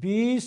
20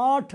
8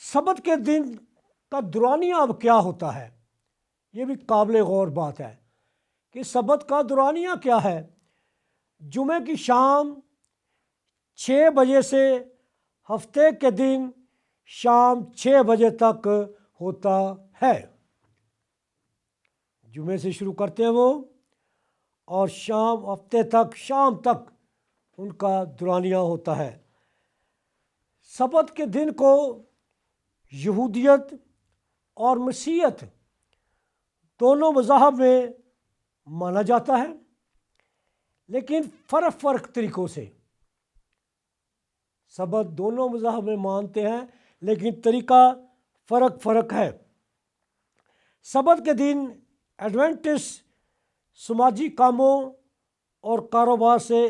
سبت کے دن کا دورانیہ اب کیا ہوتا ہے؟ یہ بھی قابل غور بات ہے کہ سبت کا دورانیہ کیا ہے۔ جمعے کی شام 6 بجے سے ہفتے کے دن شام 6 بجے تک ہوتا ہے۔ جمعے سے شروع کرتے ہیں وہ، اور ہفتے تک شام تک ان کا دورانیہ ہوتا ہے۔ سبت کے دن کو یہودیت اور مسیحیت دونوں مذاہب میں مانا جاتا ہے، لیکن فرق طریقوں سے۔ سبت دونوں مذاہب میں مانتے ہیں، لیکن طریقہ فرق ہے۔ سبت کے دن ایڈوینٹسٹ سماجی کاموں اور کاروبار سے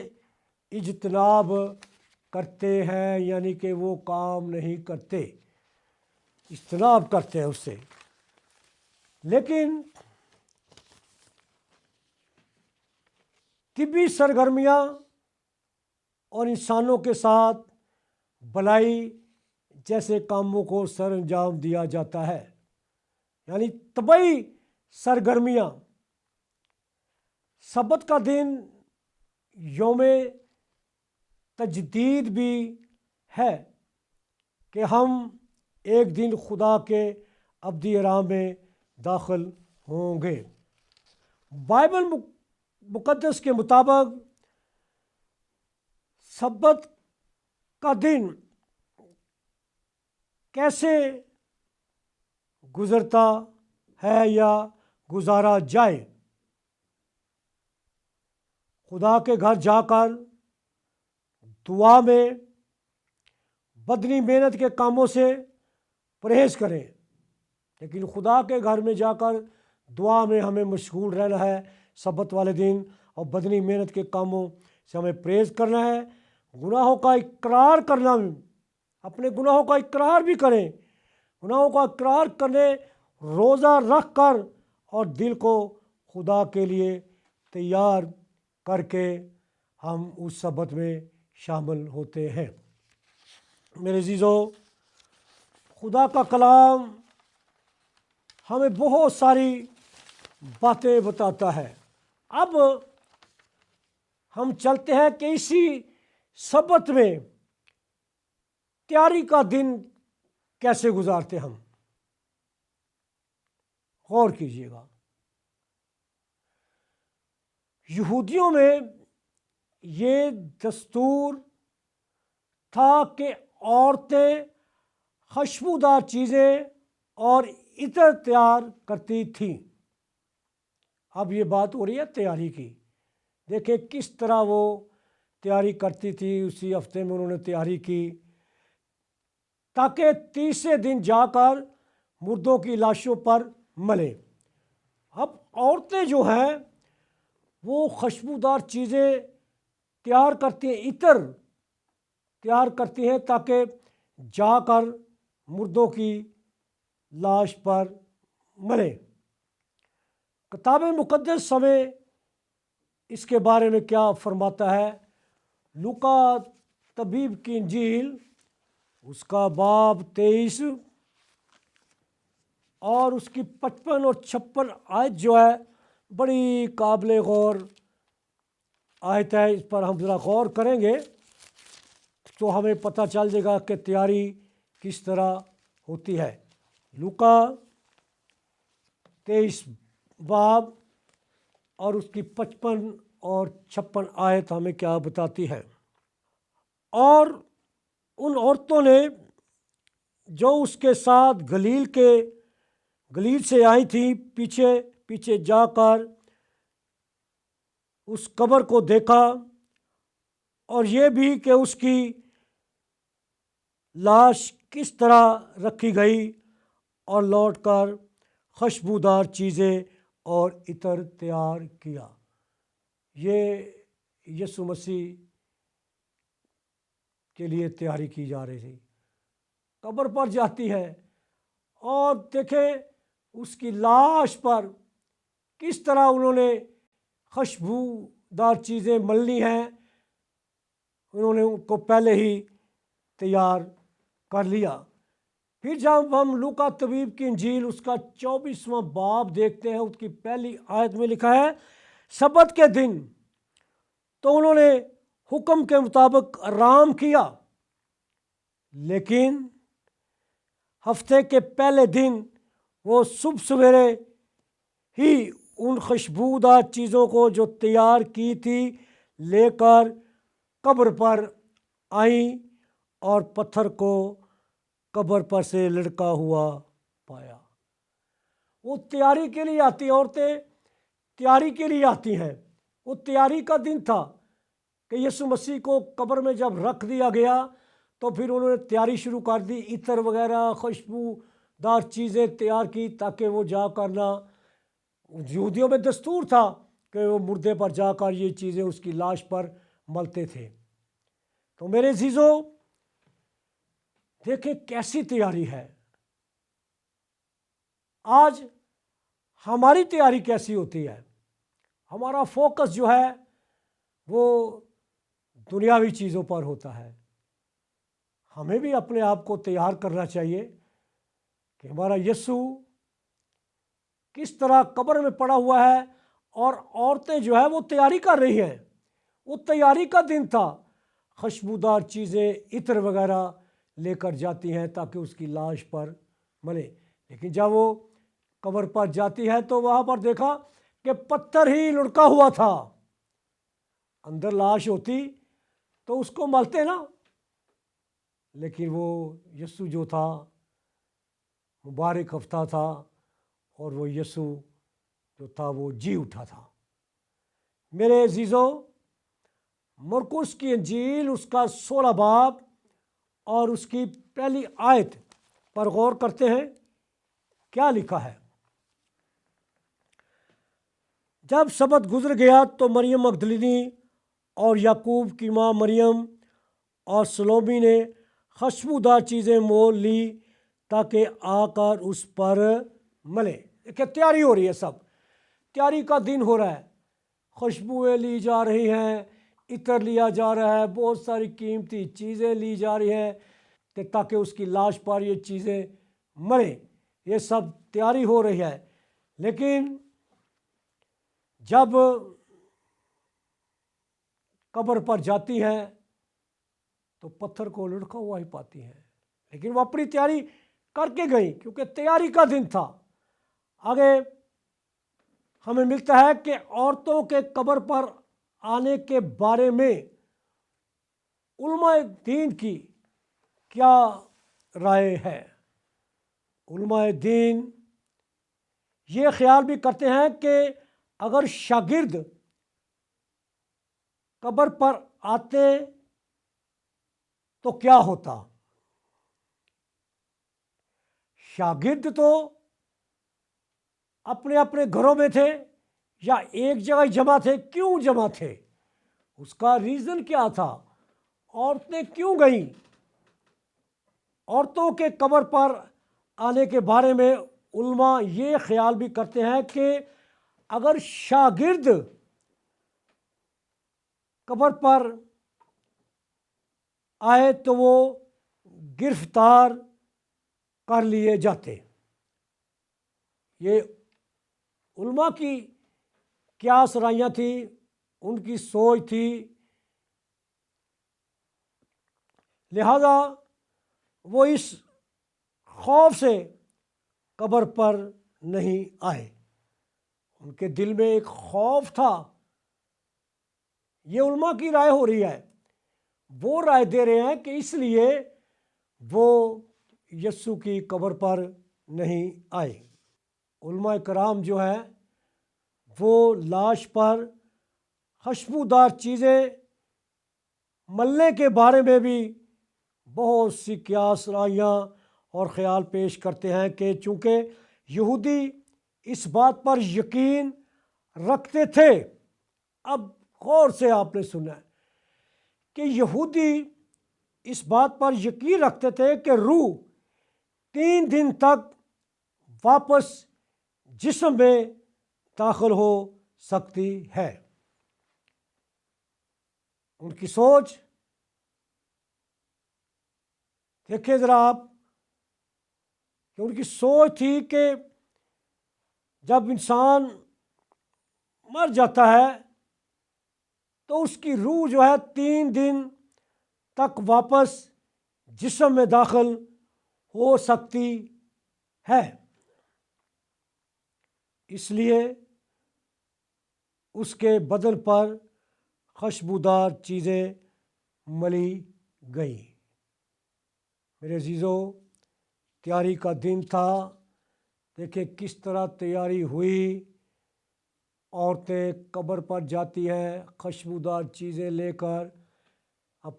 اجتناب کرتے ہیں، یعنی کہ وہ کام نہیں کرتے، اجتناب کرتے ہیں اس سے۔ لیکن طبی سرگرمیاں اور انسانوں کے ساتھ بھلائی جیسے کاموں کو سر انجام دیا جاتا ہے، یعنی طبعی سرگرمیاں۔ سبت کا دن یوم تجدید بھی ہے کہ ہم ایک دن خدا کے ابدی آرام میں داخل ہوں گے۔ بائبل مقدس کے مطابق سبت کا دن کیسے گزرتا ہے یا گزارا جائے؟ خدا کے گھر جا کر دعا میں بدنی محنت کے کاموں سے پرہیز کریں، لیکن خدا کے گھر میں جا کر دعا میں ہمیں مشغول رہنا ہے سبت والے دن، اور بدنی محنت کے کاموں سے ہمیں پرہیز کرنا ہے۔ گناہوں کا اقرار کرنا، اپنے گناہوں کا اقرار بھی کریں، گناہوں کا اقرار کرنے، روزہ رکھ کر اور دل کو خدا کے لیے تیار کر کے ہم اس سبت میں شامل ہوتے ہیں۔ میرے عزیزو، خدا کا کلام ہمیں بہت ساری باتیں بتاتا ہے۔ اب ہم چلتے ہیں کہ اسی سبت میں تیاری کا دن کیسے گزارتے ہم، غور کیجیے گا۔ یہودیوں میں یہ دستور تھا کہ عورتیں خوشبودار چیزیں اور عطر تیار کرتی تھیں۔ اب یہ بات ہو رہی ہے تیاری کی۔ دیکھیں کس طرح وہ تیاری کرتی تھی۔ اسی ہفتے میں انہوں نے تیاری کی تاکہ تیسرے دن جا کر مردوں کی لاشوں پر ملیں۔ اب عورتیں جو ہیں وہ خوشبودار چیزیں تیار کرتی ہیں، عطر تیار کرتی ہیں تاکہ جا کر مردوں کی لاش پر ملیں۔ کتاب مقدس ہمیں اس کے بارے میں کیا فرماتا ہے؟ لوکا طبیب کی انجیل اس کا باب 23 اور اس کی 55 اور 56 آیت جو ہے بڑی قابل غور آیت ہے۔ اس پر ہم ذرا غور کریں گے تو ہمیں پتہ چل جائے گا کہ تیاری کس طرح ہوتی ہے۔ لوکا 23 باب اور اس کی 55 اور 56 آیت ہمیں کیا بتاتی ہے؟ اور ان عورتوں نے جو اس کے ساتھ گلیل سے آئی تھیں پیچھے جا کر اس قبر کو دیکھا، اور یہ بھی کہ اس کی لاش کس طرح رکھی گئی، اور لوٹ کر خوشبودار چیزیں اور عطر تیار کیا۔ یہ یسوع مسیح کے لیے تیاری کی جا رہی تھی۔ قبر پر جاتی ہے اور دیکھیں اس کی لاش پر کس طرح انہوں نے خوشبودار چیزیں ملنی ہیں، انہوں نے ان کو پہلے ہی تیار کر لیا۔ پھر جب ہم لوکا طبیب کی انجیل اس کا 24واں باب دیکھتے ہیں، اس کی پہلی آیت میں لکھا ہے، سبت کے دن تو انہوں نے حکم کے مطابق آرام کیا، لیکن ہفتے کے پہلے دن وہ صبح سویرے ہی ان خوشبودار چیزوں کو جو تیار کی تھی لے کر قبر پر آئیں اور پتھر کو قبر پر سے لڑکا ہوا پایا۔ وہ تیاری کے لیے آتی ہیں، عورتیں تیاری کے لیے آتی ہیں۔ وہ تیاری کا دن تھا کہ یسوع مسیح کو قبر میں جب رکھ دیا گیا تو پھر انہوں نے تیاری شروع کر دی، عطر وغیرہ خوشبودار چیزیں تیار کی تاکہ وہ جا کر نہ، یہودیوں میں دستور تھا کہ وہ مردے پر جا کر یہ چیزیں اس کی لاش پر ملتے تھے۔ تو میرے عزیزوں، دیکھیں کیسی تیاری ہے۔ آج ہماری تیاری کیسی ہوتی ہے؟ ہمارا فوکس جو ہے وہ دنیاوی چیزوں پر ہوتا ہے۔ ہمیں بھی اپنے آپ کو تیار کرنا چاہیے کہ ہمارا یسوع کس طرح قبر میں پڑا ہوا ہے، اور عورتیں جو ہے وہ تیاری کر رہی ہیں۔ وہ تیاری کا دن تھا، خوشبودار چیزیں عطر وغیرہ لے کر جاتی ہیں تاکہ اس کی لاش پر ملے، لیکن جب وہ قبر پر جاتی ہے تو وہاں پر دیکھا کہ پتھر ہی لڑکا ہوا تھا۔ اندر لاش ہوتی تو اس کو ملتے نا، لیکن وہ یسوع جو تھا مبارک ہفتہ تھا، اور وہ یسوع جو تھا وہ جی اٹھا تھا۔ میرے عزیزوں، مرقس کی انجیل اس کا 16 باب اور اس کی پہلی آیت پر غور کرتے ہیں، کیا لکھا ہے۔ جب سبت گزر گیا تو مریم مگدلینی اور یعقوب کی ماں مریم اور سلومی نے خوشبودار چیزیں مول لی تاکہ آ کر اس پر ملے۔ کہ تیاری ہو رہی ہے، سب تیاری کا دن ہو رہا ہے، خوشبوئیں لی جا رہی ہیں، عطر لیا جا رہا ہے، بہت ساری قیمتی چیزیں لی جا رہی ہیں کہ تاکہ اس کی لاش پر یہ چیزیں مرے۔ یہ سب تیاری ہو رہی ہے، لیکن جب قبر پر جاتی ہیں تو پتھر کو لڑکا ہوا ہی پاتی ہیں، لیکن وہ اپنی تیاری کر کے گئی کیونکہ تیاری کا دن تھا۔ آگے ہمیں ملتا ہے کہ عورتوں کے قبر پر آنے کے بارے میں علماء دین کی کیا رائے ہے۔ علماء دین یہ خیال بھی کرتے ہیں کہ اگر شاگرد قبر پر آتے تو کیا ہوتا۔ شاگرد تو اپنے اپنے گھروں میں تھے یا ایک جگہ جمع تھے، کیوں جمع تھے؟ اس کا ریزن کیا تھا؟ عورتیں کیوں گئیں؟ عورتوں کے قبر پر آنے کے بارے میں علماء یہ خیال بھی کرتے ہیں کہ اگر شاگرد قبر پر آئے تو وہ گرفتار کر لیے جاتے۔ یہ علماء کی کیا رائیاں تھیں، ان کی سوچ تھی، لہذا وہ اس خوف سے قبر پر نہیں آئے۔ ان کے دل میں ایک خوف تھا۔ یہ علماء کی رائے ہو رہی ہے، وہ رائے دے رہے ہیں کہ اس لیے وہ یسوع کی قبر پر نہیں آئے۔ علماء کرام جو ہے وہ لاش پر خوشبودار چیزیں ملنے کے بارے میں بھی بہت سی قیاس رائیاں اور خیال پیش کرتے ہیں کہ چونکہ یہودی اس بات پر یقین رکھتے تھے۔ اب غور سے آپ نے سنا ہے کہ یہودی اس بات پر یقین رکھتے تھے کہ روح 3 دن تک واپس جسم میں داخل ہو سکتی ہے۔ ان کی سوچ دیکھیں ذرا آپ، کہ ان کی سوچ تھی کہ جب انسان مر جاتا ہے تو اس کی روح جو ہے 3 دن تک واپس جسم میں داخل ہو سکتی ہے، اس لیے اس کے بدن پر خوشبودار چیزیں ملی گئیں۔ میرے عزیزو، تیاری کا دن تھا، دیکھیں کس طرح تیاری ہوئی۔ عورتیں قبر پر جاتی ہیں خوشبودار چیزیں لے کر، اب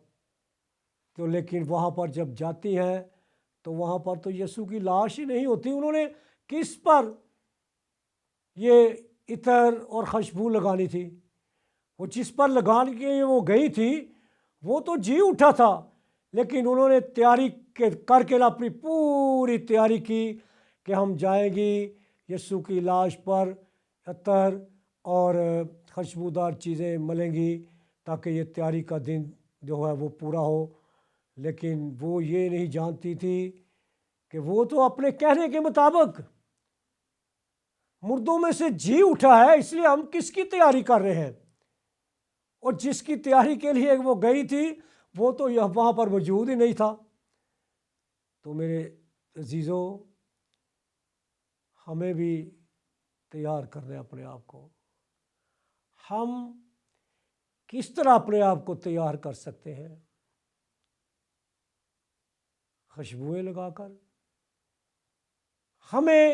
تو لیکن وہاں پر جب جاتی ہیں تو وہاں پر تو یسوع کی لاش ہی نہیں ہوتی۔ انہوں نے کس پر یہ عطر اور خوشبو لگانی تھی؟ وہ جس پر لگان کے وہ گئی تھی وہ تو جی اٹھا تھا، لیکن انہوں نے تیاری کر کے اپنی پوری تیاری کی کہ ہم جائیں گی یسوع کی لاش پر عطر اور خوشبودار چیزیں ملیں گی تاکہ یہ تیاری کا دن جو ہے وہ پورا ہو۔ لیکن وہ یہ نہیں جانتی تھی کہ وہ تو اپنے کہنے کے مطابق مردوں میں سے جی اٹھا ہے، اس لیے ہم کس کی تیاری کر رہے ہیں؟ اور جس کی تیاری کے لیے وہ گئی تھی وہ تو وہاں پر موجود ہی نہیں تھا۔ تو میرے عزیزو، ہمیں بھی تیار کرنا ہے اپنے آپ کو۔ ہم کس طرح اپنے آپ کو تیار کر سکتے ہیں؟ خوشبوئیں لگا کر۔ ہمیں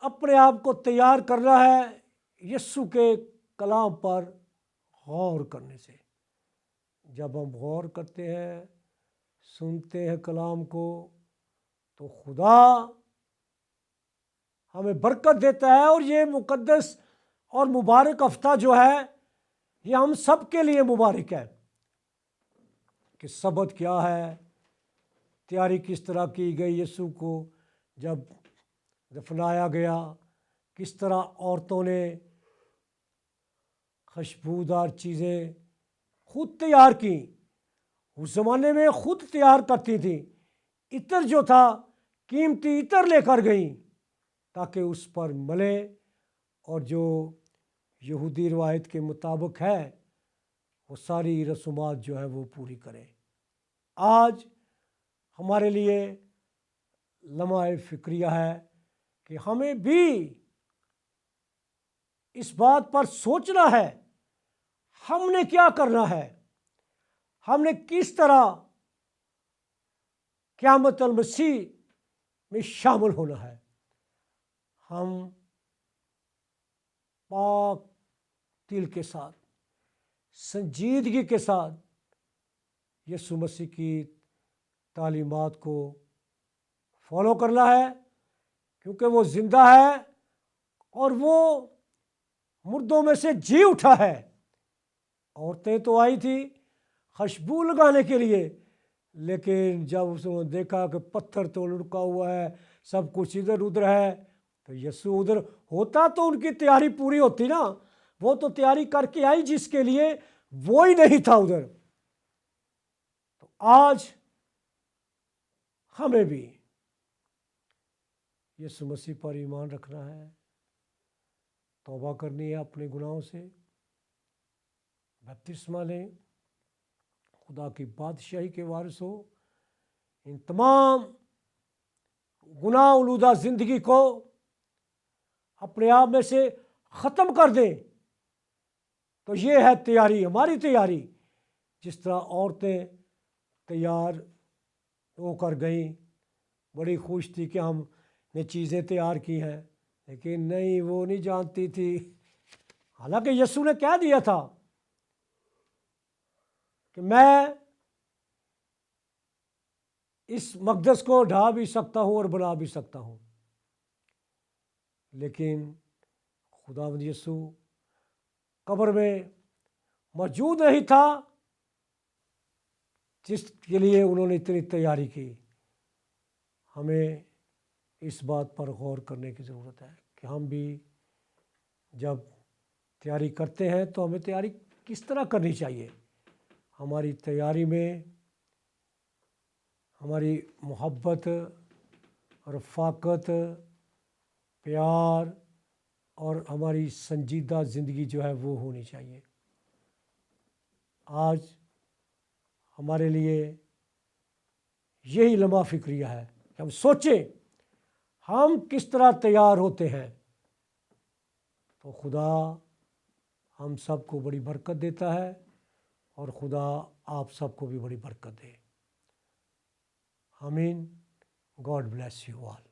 اپنے آپ کو تیار کرنا ہے یسوع کے کلام پر غور کرنے سے۔ جب ہم غور کرتے ہیں، سنتے ہیں کلام کو، تو خدا ہمیں برکت دیتا ہے۔ اور یہ مقدس اور مبارک ہفتہ جو ہے یہ ہم سب کے لیے مبارک ہے کہ سبت کیا ہے، تیاری کس طرح کی گئی یسوع کو جب دفنایا گیا، کس طرح عورتوں نے خوشبودار چیزیں خود تیار کی۔ اس زمانے میں خود تیار کرتی تھیں۔ عطر جو تھا قیمتی عطر لے کر گئیں تاکہ اس پر ملے اور جو یہودی روایت کے مطابق ہے وہ ساری رسومات جو ہے وہ پوری کرے۔ آج ہمارے لیے لمحہ فکریہ ہے کہ ہمیں بھی اس بات پر سوچنا ہے ہم نے کیا کرنا ہے، ہم نے کس طرح قیامت المسیح میں شامل ہونا ہے۔ ہم پاک دل کے ساتھ، سنجیدگی کے ساتھ یسوع مسیح کی تعلیمات کو فالو کرنا ہے، کیونکہ وہ زندہ ہے اور وہ مردوں میں سے جی اٹھا ہے۔ عورتیں تو آئی تھی خوشبو لگانے کے لیے، لیکن جب اس نے دیکھا کہ پتھر تو لڑکا ہوا ہے، سب کچھ ادھر ادھر ہے، تو یسوع ادھر ہوتا تو ان کی تیاری پوری ہوتی نا۔ وہ تو تیاری کر کے آئی جس کے لیے، وہی نہیں تھا ادھر۔ تو آج ہمیں بھی یسوع مسیح پر ایمان رکھنا ہے، توبہ کرنی ہے اپنے گناہوں سے، بپتسمہ لیں، خدا کی بادشاہی کے وارث ہو، ان تمام گناہ آلودہ زندگی کو اپنے آپ میں سے ختم کر دیں۔ تو یہ ہے تیاری، ہماری تیاری۔ جس طرح عورتیں تیار ہو کر گئیں، بڑی خوش تھی کہ ہم نے چیزیں تیار کی ہیں، لیکن نہیں، وہ نہیں جانتی تھی، حالانکہ یسوع نے کہہ دیا تھا کہ میں اس مقدس کو ڈھا بھی سکتا ہوں اور بنا بھی سکتا ہوں، لیکن خداوند یسوع قبر میں موجود نہیں تھا جس کے لیے انہوں نے اتنی تیاری کی۔ ہمیں اس بات پر غور کرنے کی ضرورت ہے کہ ہم بھی جب تیاری کرتے ہیں تو ہمیں تیاری کس طرح کرنی چاہیے۔ ہماری تیاری میں ہماری محبت رفاقت، پیار اور ہماری سنجیدہ زندگی جو ہے وہ ہونی چاہیے۔ آج ہمارے لیے یہی لمحہ فکریہ ہے کہ ہم سوچیں ہم کس طرح تیار ہوتے ہیں، تو خدا ہم سب کو بڑی برکت دیتا ہے اور خدا آپ سب کو بھی بڑی برکت دے۔ آمین۔ God bless you all.